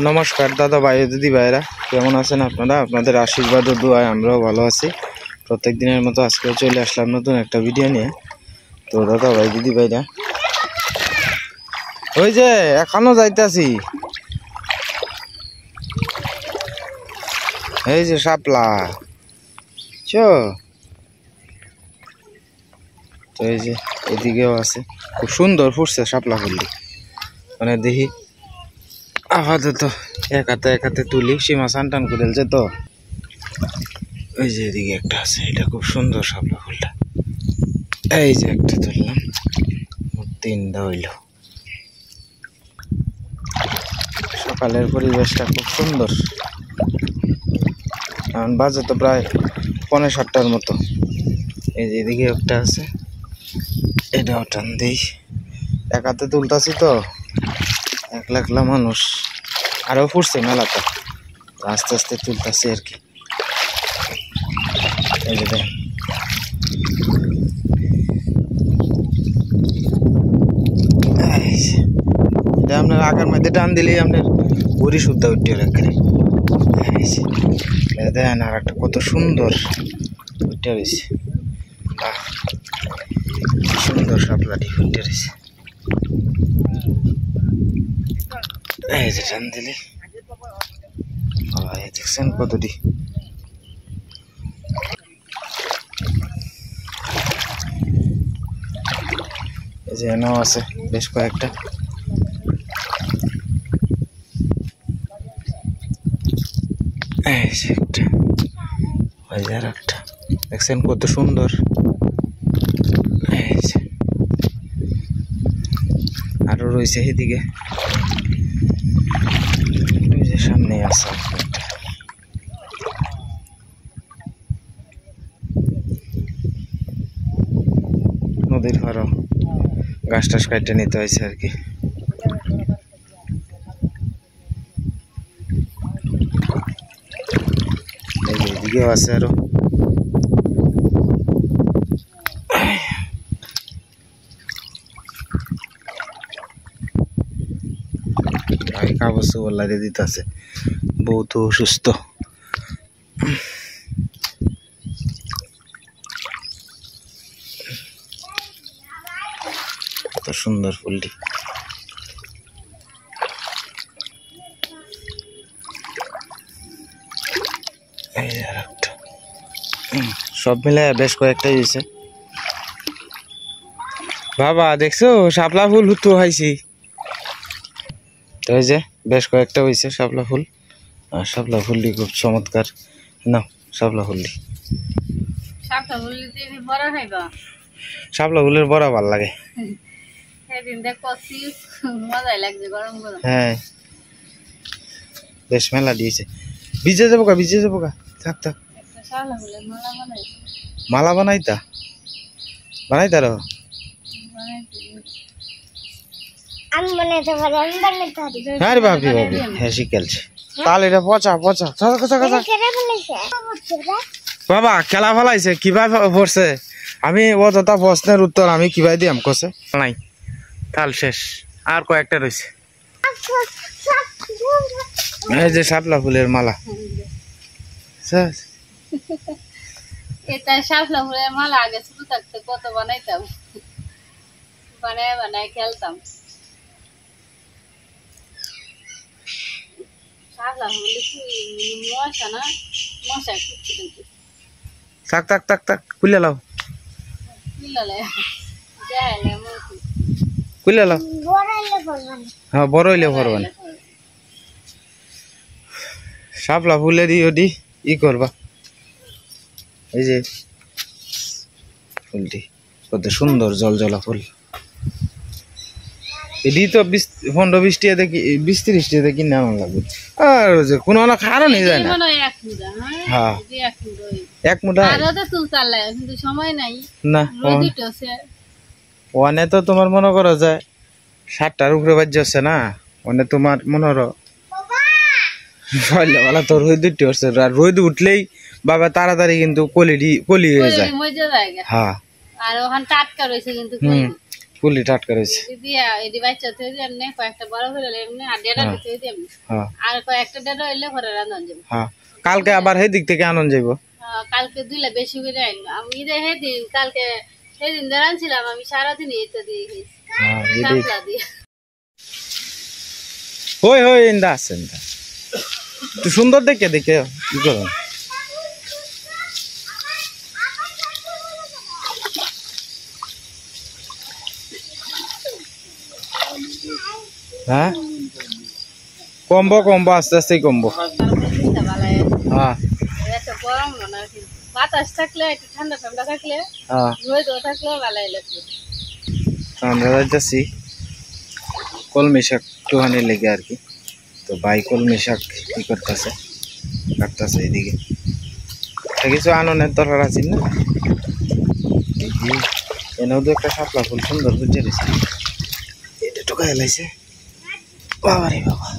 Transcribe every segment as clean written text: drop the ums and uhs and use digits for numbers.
নমস্কার দাদা ভাই দিদি ভাইরা, কেমন আছেন আপনারা? আপনাদের আশীর্বাদ ও দোয়ায় আমরাও ভালো আছি। প্রত্যেক দিনের মতো আজকেও চলে আসলাম নতুন একটা ভিডিও নিয়ে। তো দাদা ভাই দিদি ভাইরা, ওই যে এখনো যাইতাছি, এই যে শাপলা তো এই যে এদিকেও আছে, খুব সুন্দর ফুটছে শাপলা ফুলটি। মানে দেখি আপাতত এক হাতে তুলি, সীমা সান করে দিলছে তো। ওই যে এদিকে একটা আছে, এটা খুব সুন্দর শাপলা ফুলটা। এই যে একটা তুললাম, তিনটা হইল। সকালের পরিবেশটা খুব সুন্দর। বাজে তো প্রায় 6:45টার মতো। এই যে এদিকে একটা আছে, এটাও টান দিই। এক হাতে তুলতাছি তো, একলা মানুষ। আরো ফুটছে মেলাটা, আস্তে আস্তে তুলতাছি আর কি। এই যে আপনার আগার মধ্যে টান দিলেই আপনার বড়ি সুদ্ধা উঠে রাখে। দেখেন আর একটা কত সুন্দর উঠে রয়েছে, সুন্দর শাপলাটি উঠে রয়েছে। এই যে টান দিলে দেখছেন কতটি। এই যে এনাও আছে বেশ কয়েকটা। এই যে একটা, ওই যে আর একটা, দেখছেন কত সুন্দর। এই যে আরো রয়েছে এদিকে, ওই যে সামনে আছে একটা। নদীর পাড়ও গাছ টাছ কাটতে নিতে হয়েছে আর কি। এদিকেও আছে আরো। কাগজ লাগিয়ে দিতে আছে, বহুত অসুস্থ। কত সুন্দর ফুলটি। এই আর একটা, সব মিলে বেশ কয়েকটাই হয়েছে। বাবা দেখছো শাপলা ফুল হুতু হয়েছি। এই যে বেশ কয়েকটা হয়েছে শাপলা ফুল। আর শাপলা ফুলটি খুব চমৎকার। না শাপলা ফুলটি, শাপলা ফুলের বড়া ভাল লাগে। হ্যাঁ বেশ মেলা দিয়েছে। ভিজে যাবো গা থাক থাক। মালা বানাইতা রো? আরে ভাবি হ্যাঁ শিখেলছে। তাহলে এটা পচা বাবা খেলা ফেলাইছে, কিভাবে পড়ছে? আমি অযথা প্রশ্নের উত্তর আমি কিভাবে দিয়াম কছে নাই। তাল শেষ, আর কয়েকটা রয়েছে। এই যে শাপলা ফুলের মালা, এটা শাপলা ফুলের মালা আগে ছোট থাকতে কত বানাইতাম, বানায় খেলতাম। শাপলা ফুল মশা না, মশা থাক খুলে লাও, হ্যাঁ বড় হইলে ভরবা না। শাপলা ফুলের ই করবা। এই যে ফুলটি কত সুন্দর জলজলা ফুল। এটি তো 15-20 টাকা দেখি, 20-30 টাকা দেখি নেওয়া লাগবে। আর কোনো খারও নিয়ে যায় না। হ্যাঁ এক মুঠা সময় নাই না। ওখানে তো তোমার মনে করো যায় 7টার উপরে বাজ্য আছে না, মানে তোমার মনে করো সকালবেলা তো রোদ উঠছে, আর রোদ উঠলেই বাবা তাড়াতাড়ি কিন্তু কলি হয়ে যায়। হ্যাঁ আর ওখানে টাটকা রয়েছে কিন্তু ফুলি টাটকা রয়েছে দিয়া এডি বাচ্চা থেকে এমনি কয়েকটা বড় করে এমনি আর ডেটা দিতে হইতে এমনি হ্যাঁ আর কয়েকটা ডেটা হইলে পরে রান্ধন যাবে হ্যাঁ কালকে আবার সেই দিক থেকে আনন্দ যাইব কালকে দুইলা বেশি করে আইন আমি সেদিন কালকে সেদিন দাঁড়ানছিলাম আমি সারাদিন এটা দিয়ে গেছি হ্যাঁ শাপলা দিয়ে হই হই ইন্দা আছে ইন্দা তুই সুন্দর দেখে দেখে কি করো হ্যাঁ কমবো কমবো আস্তে আস্তে কমবো হ্যাঁ এত গরম না বাতাস থাকলে একটু ঠান্ডা ঠান্ডা থাকলে হ্যাঁ রোদ থাকলে ভালোই লাগবে আমরা যাচ্ছি কলমি শাক একটুখানি লেগে আর কি তো ভাই কলমি শাক কি করতেছে কাটতেছে এদিকে কিছু আনন্দের দরকার আছে না এনেও তো একটা শাপলা ফুল সুন্দর বুঝে রয়েছে এটা টোকা এলাইছে বাবা রে বাবা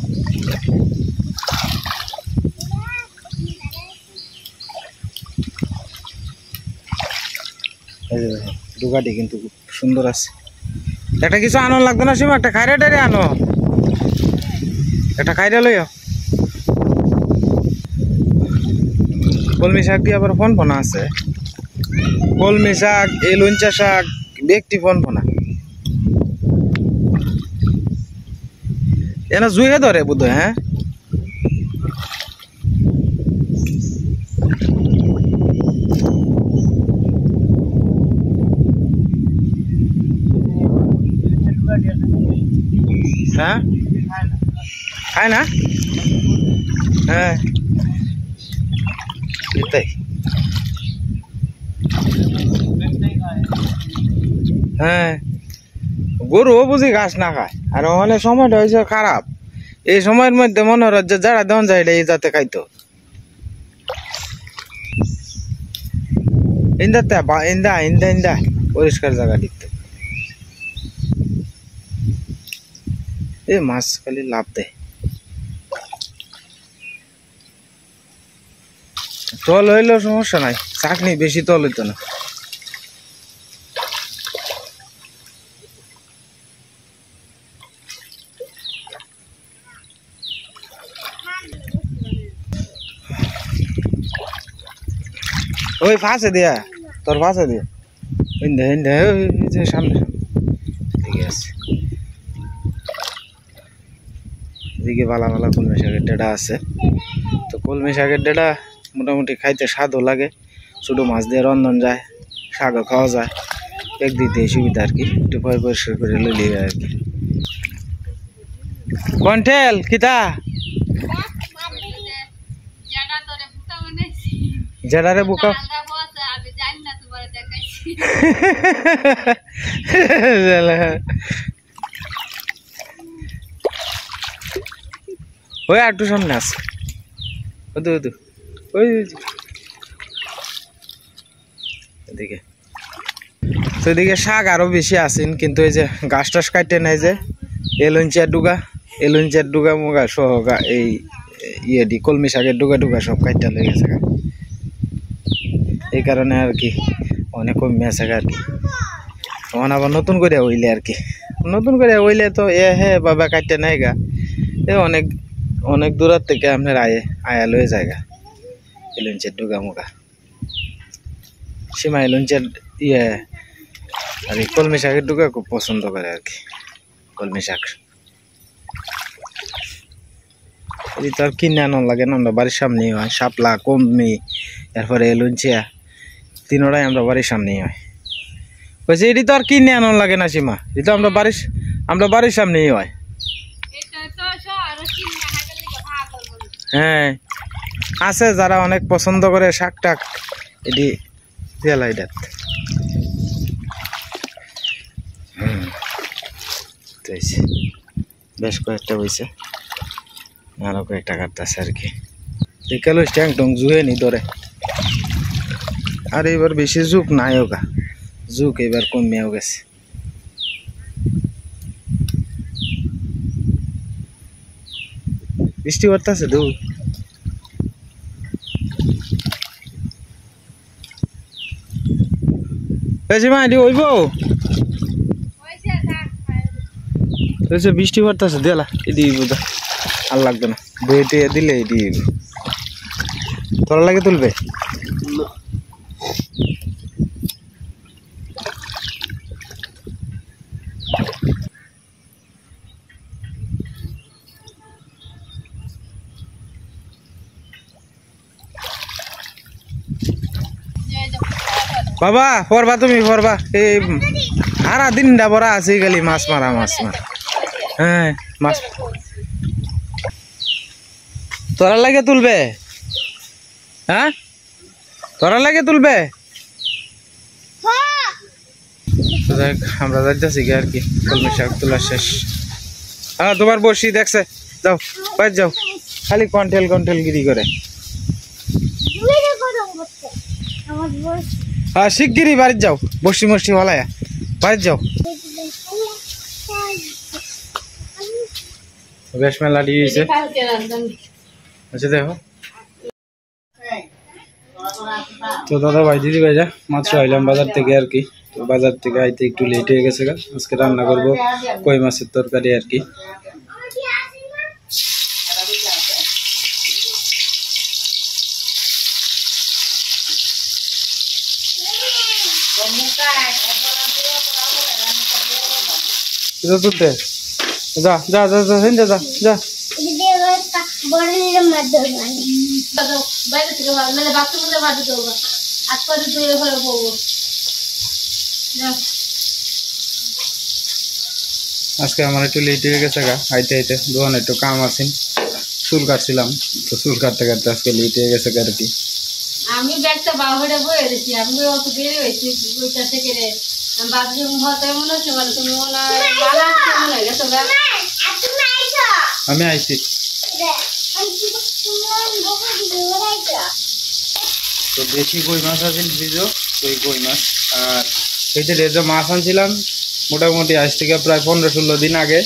ডুগাটি কিন্তু খুব সুন্দর আছে একটা কিছু আনো লাগতো না সীমা একটা খাইরা টাইরে আনো একটা খাইরা লইও কলমি শাক দিয়ে আবার ফোন ফোনা আছে কলমি শাক এই লঞ্চা শাক ব্যক্তি ফোন ফোনা এনা জুয়ে ধরে বুধ হ্যাঁ হ্যাঁ খায় না হ্যাঁ এটাই হ্যাঁ গরুও বুঝি ঘাস না খায় আর ওখানে সময়টা হয়েছে খারাপ এই সময়ের মধ্যে মনে হয় যে যারা দেওয়া যায় এটা এই যাতে খাইতো ইন্দাতে ইন্দা ইন্দা ইন্দা পরিষ্কার জায়গা দিতে এই মাছ খালি লাভ দেয় তল হইলেও সমস্যা নাই চাকনি বেশি তল হইতো না ওই ফাঁসে দিয়া তোর ফাঁসে দিয়া হিন্দে হিন্দে সামনে ঠিক আছে এদিকে ভালা ভালা কলমি শাকের ডেটা আছে তো কলমি শাকের ডেটা মোটামুটি খাইতে স্বাদও লাগে ছোটো মাছ দিয়ে রন্ধন যায় শাকও খাওয়া যায় একদিক দিয়ে সুবিধা আর কি একটু পরিষ্কার করে লইলে আর কি কন্টেল কিতা জেডারে বুকা ওই একটু সামনে আছে ওই এদিকে তো এদিকে শাক আরো বেশি আছেন কিন্তু এই যে গাছ টাছ কাটতে নাই যে এলঞ্চার ডুগা মুগা সহগা এই ইয়ে দি কলমি শাকের ডুগা ডুগা সব কাটতে লেগে গেছে এই কারণে আর কি অনেক কমে আছে আর কি তখন আবার নতুন করে হইলে আর কি নতুন করে হইলে তো হে বাবা কাটতে নাই গা এ অনেক অনেক দূরের থেকে আপনার আয়া লয়ে জায়গা এলঞ্চের ডুগা মুগা সীমা এলঞ্চের ইয়ে আর এই কলমি শাকের ডুগা খুব পছন্দ করে আর কি কলমি শাক এই তো আর কিনে আনো লাগে না আমরা বাড়ির সামনেই হয় শাপলা কলমি এরপরে এলঞ্চিয়া তিনোটাই আমরা বাড়ির সামনেই হয় বলছি এটি তো আর কিনে আনো লাগে না সীমা এটা আমরা বাড়ির সামনেই হয় হ্যাঁ আছে যারা অনেক পছন্দ করে শাক টাক এটি দিয়ালাই দেখ বেশ কয়েকটা হয়েছে আরো কয়েকটা কাটতেছে আর কি বিকাল ট্যাং টং জুয়ে নি ধরে আর এবার বেশি ঝুঁক নাই ওগা ঝুঁক এবার কমিয়েও গেছে বৃষ্টি পড়তেছে দু বেশি মা এটি হইব তো বৃষ্টি পড়তেছে দেলা এদিকে বোঝা আর লাগবে না বইতে দিলে এদিকে তোরা লাগে তুলবে বাবা পড়বা তুমি পড়বা এই সারা দিনটা বড়া আছে খালি মাছ মারা হ্যাঁ মাছ তোরা লাগে তুলবে হ্যাঁ তোরা লাগে তুলবে আমরা যাইতেছি আর কি কলমি শাক তোলা শেষ হ্যাঁ তোমার বসি দেখছে যাও বাইর যাও খালি কন্টেল গিরি করে হ্যাঁ শিগগিরি বাড়ির যাও বসি মসি হলায়া বাড়ির যাও বেশ মেলা দিয়েছে আচ্ছা দেখো তো দাদা ভাই দিদি ভাই যা মাত্র আইলাম বাজার থেকে আর কি তো বাজার থেকে আইতে একটু লেট হয়ে গেছে আজকে রান্না করবো কই মাছের তরকারি আর কি তুলতে যা যা যা যা যা যা যা আজকে আমার একটু লেট হয়ে গেছে আইতে আইতে দোকানে একটু কাম আছে চুল কাটছিলাম তো চুল কাটতে কাটতে আজকে লেট হয়ে গেছে আর কি আমি ব্যাগটা বাহুটা বয়ে রেখেছি আমি অত দেরি হয়েছি ওইটা থেকে রে বাথরুম হতে মনে হচ্ছে মানে তুমি মনে হয় গেছো আমি আইছি তো বেশি কই মাছ আছে ভিজো ওই কই মাছ আর এই যে মাছ আনছিলাম মোটামুটি আজ থেকে প্রায় 15-16 দিন আগে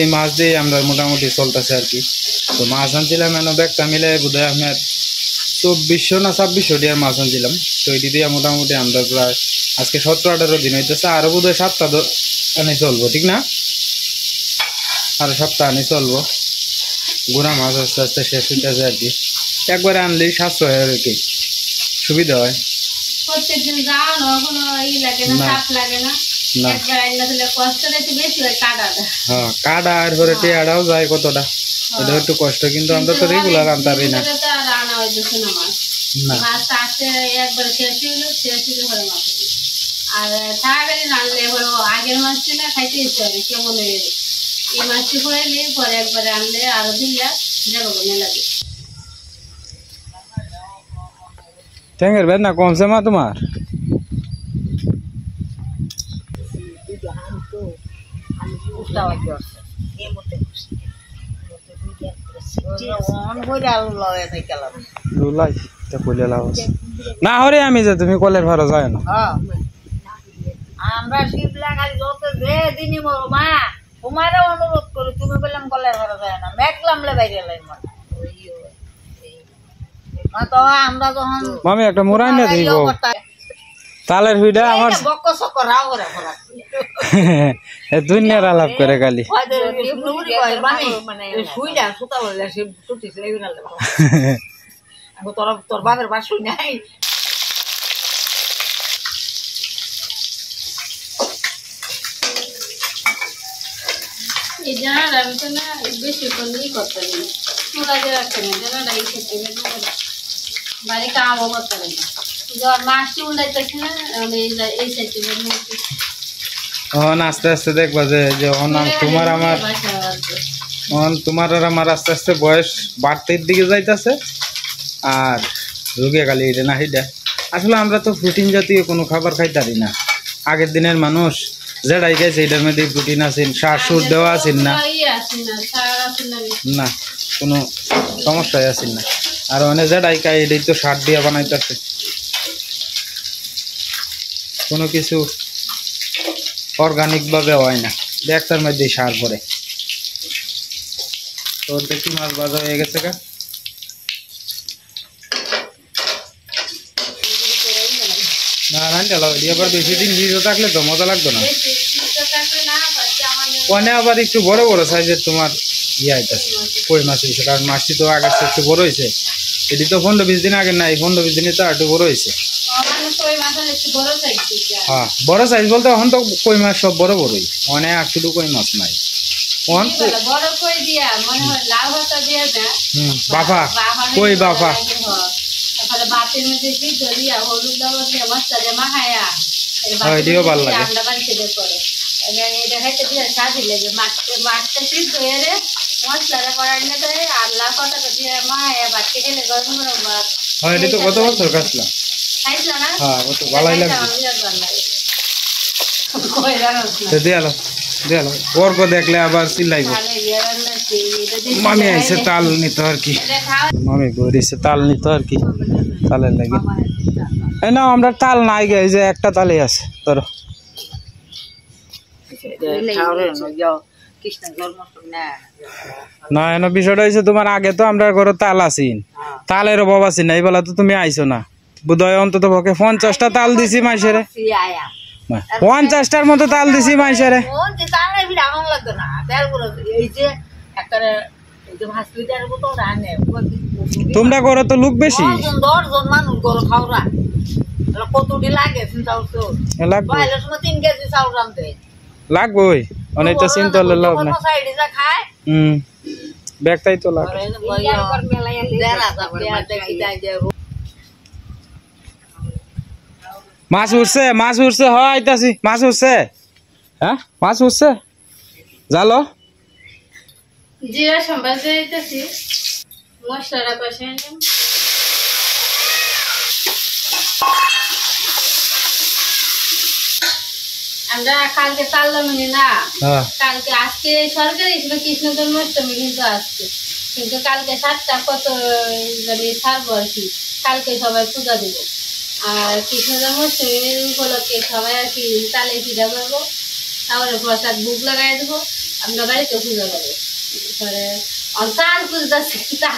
এই মাছ দিয়ে আমরা মোটামুটি চলতেছে আর কি তো মাছ আনছিলাম এনে ব্যাগটা মিলে বোধহয় আপনার 2400 না 2600 টাকার মাছ আনছিলাম তো এটি দিয়ে মোটামুটি আমরা প্রায় আজকে 17-18 দিন হইতেছে আরো বোধহয় 7 সপ্তাহ আনে চলবো ঠিক না আরো সপ্তাহ আনে চলবো গুড়া মাছ আস্তে আস্তে শেষ হইতেছে আর কি একবারে আনলেই 700 হয় আর কি সুবিধা হয় প্রত্যেকদিন যাও না কোনো ই লাগে না চাপ লাগে না একবার আইনা দিলে কষ্ট একটু বেশি হয় কাটাটা হ্যাঁ কাটা আর পরে টিয়াটাও যায় কতটা এটা একটু কষ্ট কিন্তু আমরা তো রেগুলার আনতে পারি না রান্না হইতেছে না মাছ আসতে একবারে শেষ হইলে পরে মাছ আর তাড়াতাড়ি রানলে এবার আগের মাছটি না খাইতে ইচ্ছে হবে কেমন এই মাছটি হইলে পরে একবারে আনলে আরো দিলে যাবো মেলাতে ট্যাঙ্গের বেদনা কমছে মা তোমার না হরে আমি যে তুমি কলের ভাড়া যায় না আমরা শিবলা খালি যত যে দিনই বলো মা তোমারও অনুরোধ করি তুমি বললাম কলের ভাড়া যায় না মেঘলামলে বাইরে লাইন তো আমরা যখন মামি একটা মুরাই না দিব তালের হুইডা আমার বক্ক চক্কর রাও করে ফলা দুনিয়ার আলাপ করে খালি মানে শুইলা সুতা বললে সে টুটিস লেগে না তোর বাপের বাসুই নাই এই জানাটা আমি তো না বেশি করলেই করতে পারি চুলা দিয়ে রাখতে না জানাটা এই খেতে বাড়ি কামও করতে পারি যখন মাছটি উল্টাইতেছি না এই সাইডে আস্তে আস্তে দেখবা যে তোমার আমার তোমার আর আমার আস্তে আস্তে বয়স বাড়তির দিকে যাইতেছে আর রোগে খালি এটা না হিটা আসলে আমরা তো প্রোটিন জাতীয় কোনো খাবার খাইতারি না আগের দিনের মানুষ যেটাই খাইছে এটার মধ্যে প্রোটিন আছে সার সুর দেওয়া আছে না না কোনো সমস্যাই আছে না আর অনেক যেটাই খাই এটাই তো সার দিয়ে বানাইতেছে কোনো কিছু অর্গানিক ভাবে হয় না দেখতার মধ্যে সার পরে তো দেখি মাছ ভাজা হয়ে গেছে গা না রান্না লাও এবার বেশি দিন ভিজে থাকলে তো মজা লাগতো না ওখানে আবার একটু বড় বড় সাইজের তোমার ইয়ে আইতাছে কই মাছ হয়েছে, কারণ মাছটি তো আগের চেয়ে একটু বড় হয়েছে। এটি তো 15-20 দিন আগে নাই, 15-20 দিনে তো একটু বড় হয়েছে। হ্যাঁ বড় সাইজ বলতে এখন তো কই মাছ সব বড় বড়ই, অনেক আর শুধু কই মাছ নাই। বাফা কই বাফা বাতের মধ্যে দিয়া হলুদ লবণ দিয়ে মশলা দিয়ে মাখায়া এটিও ভালো লাগে। আমরা বাড়িতে বের করে এটা খাইতে দিয়ে স্বাদই লাগে। মাছটা সিদ্ধ হয়ে মশলাটা করার নিয়ে দেয় আর লাউ পাতাটা দিয়ে মাখায়া ভাতকে খেলে গরম গরম ভাত। হ্যাঁ এটি তো কত বছর খাইছিলাম। খাইছিল না? হ্যাঁ কত ভালোই লাগে। দেয়ালো দেয়ালো ওর কো দেখলে আবার চিল্লাইব। মামি আইসে তাল নিত আর কি, মামি গড়িছে তাল নিত আর কি, তালের লাগে। এই না আমরা তাল নাই গে, যে একটা তালে আছে ধরো। না এনে বিষয়টা হয়েছে তোমার আগে তো আমরা ঘরে তাল আছিন, তালের অভাব আছি না, এই বেলা তো তুমি আইছো না। বোধহয় অন্তত পক্ষে 50টা তাল দিছি মাইসেরে, 50টার মতো তাল দিছি মাইসেরে। তোমরা করো তো লোক বেশি, 10 মানুষ করো খাওয়া কতটি লাগে লাগবই অনেক তো চিন্তা হলে লাভ নাই। ব্যাগটাই তো লাগে। মাছ উঠছে মাছ উঠছে, হয় আইতাছি মাছ উঠছে। হ্যাঁ মাছ উঠছে জালো জিরা সম্বাদ দিতেছি, মশলাটা কষাই নিন। আমরা কালকে তাল্লামনি না, কালকে আজকে সরকারি ছিল কৃষ্ণ জন্মাষ্টমী, কিন্তু আজকে কিন্তু কালকে 7টা কত ছাড়বো আর কি, কালকে সবাই পূজা দেব। আর কৃষ্ণ জন্মাষ্টমীর উপলক্ষে সবাই আর কি তালে পিঠা করবো, তারপরে প্রসাদ ভোগ লাগাই দেবো, আমরা বাড়িতে পূজা করবো। পরে তাল খুঁজতেছি, তাল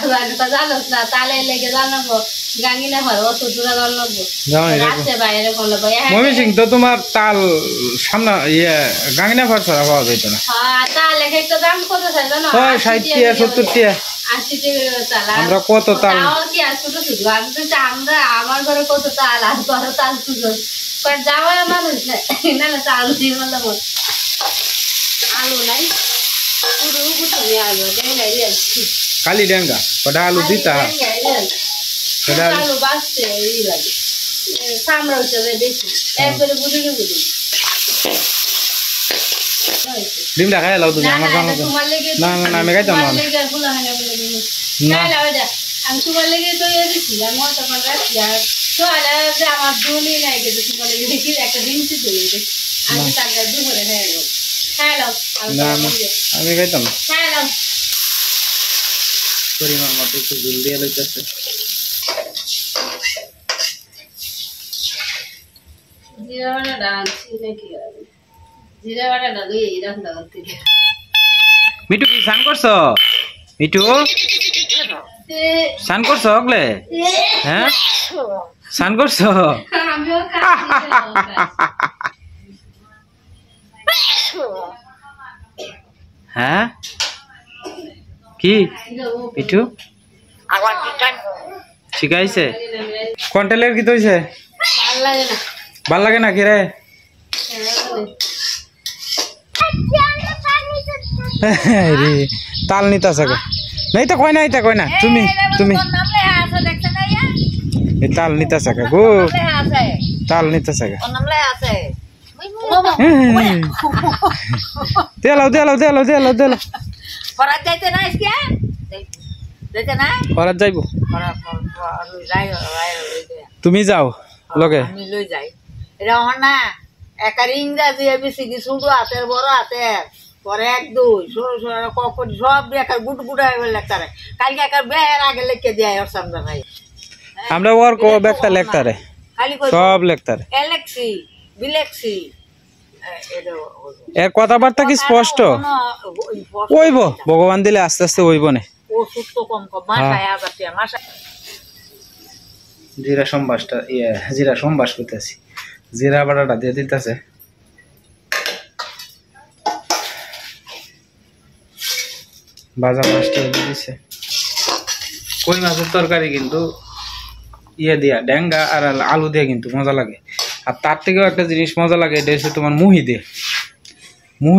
জানোস না, তালে লেগে জানাবো গাঙ্গিনা ঘর অত দূরে জানাবো রাত্রে বাইরে করবো। ময়মনসিং তো তোমার তাল সামনে ইয়ে গাঙ্গিনা ঘর ছাড়া পাওয়া যাইতো না। হ্যাঁ তাল এক একটা দাম কত চাই জানো? 60-70 টাকা। 80 টাকা তাল। আমরা কত তাল কি আর ছোট ছোট আমরা আমার ঘরে কত তাল আর ঘরে তাল খুঁজো যাওয়ার মানুষ নাই, না না তাল দিয়ে বললাম আলু নাই কালি ডেঙ্গা কটা আলু দিতা, আলু বাঁচতে লাগে সামরা হচ্ছে বেশি একবারে বুঝে বুঝি। ডিমটা খাই লাও তুমি আমার কাছে। না না আমি খাইতাম না, আমি তোমার লেগে তো দিচ্ছিলাম তখন রাখছি। আর সোয়ালা যে আমার দুলি নাই কিন্তু তোমার লেগে দেখি একটা ডিম সিদ্ধ হয়ে গেছে, আমি তাকে দুপুরে খাই গেল। আমি খাইতাম খাই নাও পরিমাণ মতো একটু জল দিয়ে লইতেছে। জিরা বাটাটা আনছি নাকি, জিরা বাটাটা লই এরকম দাও থেকে। মিঠু কি স্নান করছো? মিঠু স্নান করছো ওগলে? হ্যাঁ স্নান করছো? আমিও হ্যাঁ কি মিঠু শিখাইছে? কন্টেলের কি হইছে? ভাল লাগে না কি রে? তাল নিতা সাকে নাই তো কয় না, এটা কয় না তুমি তুমি তাল নিতা সাকে গো, তাল নিতা সাকে। দেলাও দেলাও দেলাও দেলাও দেলাও যাইব, তুমি যাও লগে আমি লই যাই। এটা আমার না একার ইংরাজি এবিসিডি ছোট হাতের বড় হাতের পরে 1 2 সরু সরু কখন সব একার গুট গুট হয়ে লেখারে। কালকে একার বের আগে লিখে দেয় ওর সামনে ভাই, আমরা ওর কো ব্যাগটা লেখতারে খালি সব লেখতারে এলেক্সি বিলেক্সি এর কথাবার্তা কি স্পষ্ট হইব? ভগবান দিলে আস্তে আস্তে হইব না। ও সুস্থ কম কম মাসায় আগাতে মাসা জিরা সম্বাসটা জিরা সম্বাস করতেছি, জিরা বাটাটা দিয়ে দিতেছে। ভাজা মাছটা দিছে। কই মাছের তরকারি কিন্তু ইয়ে দিয়া ডেঙ্গা আর আলু দিয়ে কিন্তু মজা লাগে। আর তার থেকেও একটা জিনিস মজা লাগে, এটা হচ্ছে তোমার মুহি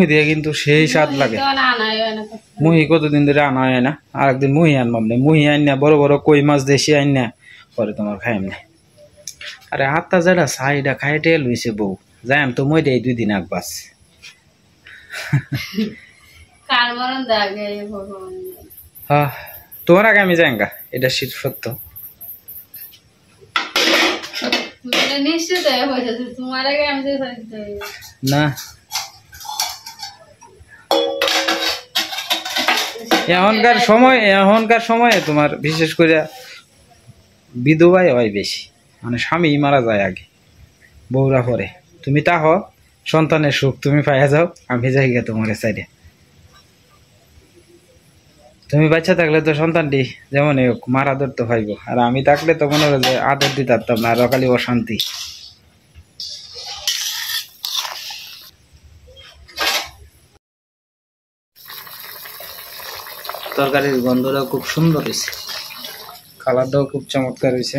দিয়ে কিন্তু সেই স্বাদ লাগে। মুহি কতদিন ধরে আনা হয় না, আর একদিন মুহি আনবাম না, মুহি আন না বড় বড় কই মাছ দেশি আন না, পরে তোমার খাইম না। আরে হাতটা যেটা সাইডা খাইটে লইছে বউ, যাই তো মই দেই 2 দিন আগবাস। তোমার আগে আমি যাইঙ্গা, এটা সত্য। না এখনকার সময়ে তোমার বিশেষ করে বিধবাই হয় বেশি, মানে স্বামী মারা যায় আগে, বউরা পরে। তুমি তা হ সন্তানের সুখ তুমি পাইয়া যাও, আমি যাই গে তোমার সাইডে। তুমি বাচ্চা থাকলে তো সন্তানটি যেমন মার আদর তো পাইব, আর আমি থাকলে তো মনে হয় যে আদর দিতে পারতাম না, আর অকালি অশান্তি। তরকারির গন্ধটা খুব সুন্দর হয়েছে, কালারটাও খুব চমৎকার হয়েছে।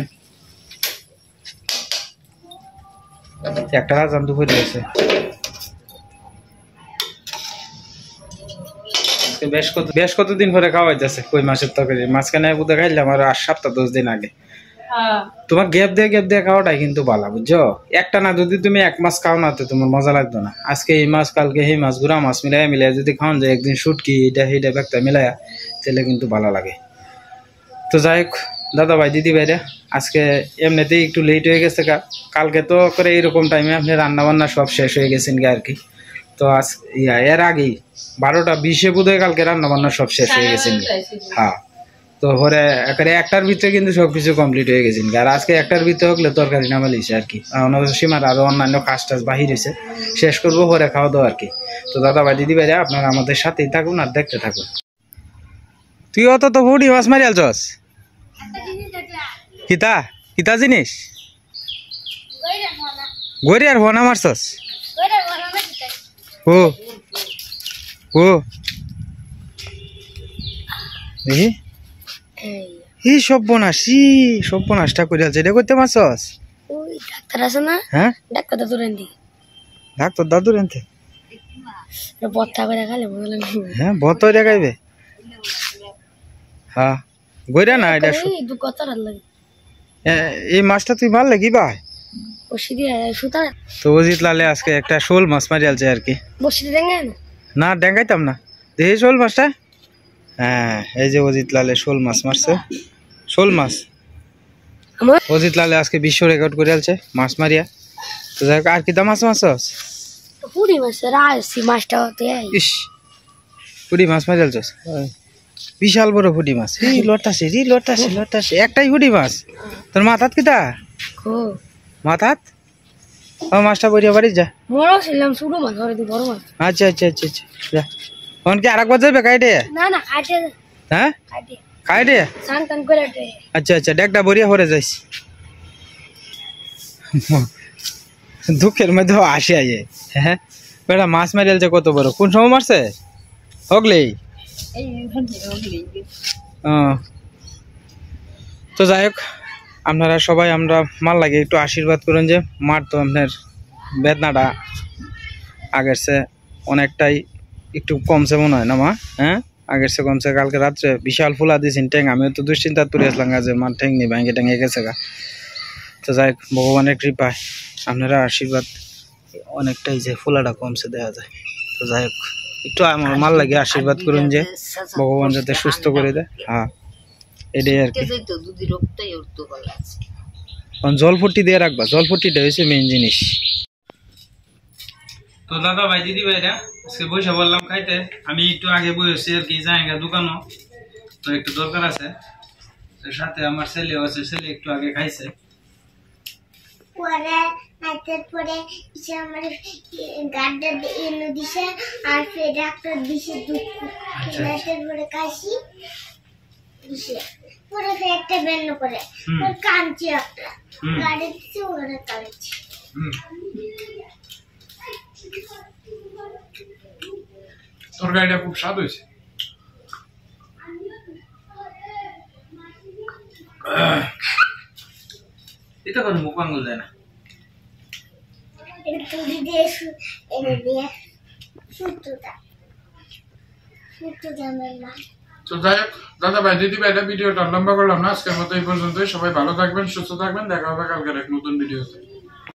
একটা রাজান দুপুরে হয়েছে, বেশ কতদিন পরে খাওয়া যাচ্ছে কই মাছের তরকারি। মাঝখানে বুধে খাইলাম আর 7-10 দিন আগে। তোমার গ্যাপ দিয়ে খাওয়াটাই কিন্তু ভালো, বুঝছো? একটা না, যদি তুমি 1 মাস খাও না তো তোমার মজা লাগতো না। আজকে এই মাছ, কালকে এই মাছ, গুড়া মাছ মিলাই যদি খাওয়ান যায়, একদিন শুটকি এটা ব্যাগটা মিলাইয়া, তাহলে কিন্তু ভালো লাগে। তো যাই হোক দাদা ভাই দিদি ভাইরা, আজকে এমনিতেই একটু লেট হয়ে গেছে। কালকে তো করে এইরকম টাইমে আপনি রান্না বান্না সব শেষ হয়ে গেছেন আর কি। তো আজ এর আগেই 12:20 বোধহয় কালকে রান্না বান্না সব শেষ হয়ে গেছেন। হ্যাঁ, তো পরে একেবারে 1টার ভিতরে কিন্তু সবকিছু কমপ্লিট হয়ে গেছেন। আর আজকে 1টার ভিতরে হলে তরকারি নামালিছে আর কি। সীমার আরো অন্যান্য কাজ টাজ বাহির হয়েছে, শেষ করবো, পরে খাওয়া দাওয়া আর কি। তো দাদা ভাই দিদি ভাইরা, আপনারা আমাদের সাথেই থাকুন আর দেখতে থাকুন। তুই অত তো ফুটি মাছ মারি আলছস, কিতা জিনিস? গড়ি আর ভনা মারছস? ও ও দেখি এই সব্যনাশটা করে আছে, এটা করতে মারছস? ডাক্তার আছে না? হ্যাঁ, ডাক্তার দাদুর এনতে বত্তা করে খালে বলে। হ্যাঁ, ভত হইরা খাইবে। হ্যাঁ, গইরা না এটা দু কথা লাগে। এই মাছটা তুই মারলে কি ভাই? বসি দিয়ে সুতা। তো অজিত লালে আজকে একটা শোল মাছ মারি আলছে আর কি। বসি দিয়ে না ডেঙ্গাইতাম না, দেখি শোল মাছটা। হ্যাঁ, এই যে অজিত লালে শোল মাছ মারছে। শোল মাছ অজিত লালে আজকে বিশ্ব রেকর্ড করে আলছে মাছ মারিয়া। তো যাই হোক, আর কি মাছ মারছস? পুরি মাছ রাইছি মাছটা হতে। ইস, পুরি মাছ মারি আলছস? বিশাল বড় ফুটি মাছ। এই লটাছে একটাই ফুটি মাছ। তোর মাথাত কিতা? মাথাত মাছটা বইয়া বাড়ি যা। বড় ছিলাম, ছোট মাছ ধরে দি, বড় মাছ। আচ্ছা যা। কোন কি আরেকবার যাবে কাইটে? না কাটে। হ্যাঁ, কাইটে সান করে দে। আচ্ছা ডেকটা বড়িয়া হরে যাইস। দুঃখের মধ্যে আসে আয়ে। হ্যাঁ, বেটা মাছ মারিয়ালছে কত বড়, কোন সময় মারছে? হগলেই। তো যাই হোক, আপনারা সবাই আমরা মার লাগে একটু আশীর্বাদ করেন যে মার তো আপনার বেদনাটা আগের চেয়ে অনেকটাই একটু কমছে মনে হয় না মা? হ্যাঁ, আগের চেয়ে কমছে। কালকে রাত্রে বিশাল ফুলা দিয়েছেন ট্যাং, আমিও তো দুশ্চিন্তা তুলে আসলাম যে মার ঠ্যাং নেই, ভেঙে ট্যাঙে গেছে গা। তো যাই হোক, ভগবানের কৃপায় আপনারা আশীর্বাদ অনেকটাই যে ফুলাটা কমছে দেখা যায়। তো যাই হোক, একটু আমার মাল লাগে আশীর্বাদ করুন যে ভগবান যাতে সুস্থ করে দেয়। হ্যাঁ, এটাই আর কি। জলফুটি দিয়ে রাখবা, জলফুটিটা হচ্ছে মেইন জিনিস। তো দাদা ভাই দিদি ভাইরা, আজকে বসে বললাম খাইতে। আমি একটু আগে বসেছি আর কি, জায়গা দোকানও তো একটু দরকার আছে। সাথে আমার ছেলেও আছে, ছেলে একটু আগে খাইছে। পরে নাইতে পরে এসে আমার গাড্ডা এনে দিছে আর ফের ডাক্তার দিছে দুধ নাইতে পরে কাশি দিছে। পরে ফের একটা বেন্ন করে পরে কাঞ্চি একটা গাড়ি দিছে, ওরে কাঞ্চি। তরকারিটা খুব স্বাদ হয়েছে। এটা কোনো মুখ আঙুল দেয় না। এটা তুলি দিয়ে এনে দিয়ে সুতোটা মেলা। তো যাই হোক দাদা ভাই দিদি ভাই, এটা ভিডিওটা লম্বা করলাম না, আজকের মতো এই পর্যন্তই। সবাই ভালো থাকবেন, সুস্থ থাকবেন, দেখা হবে কালকের এক নতুন ভিডিওতে।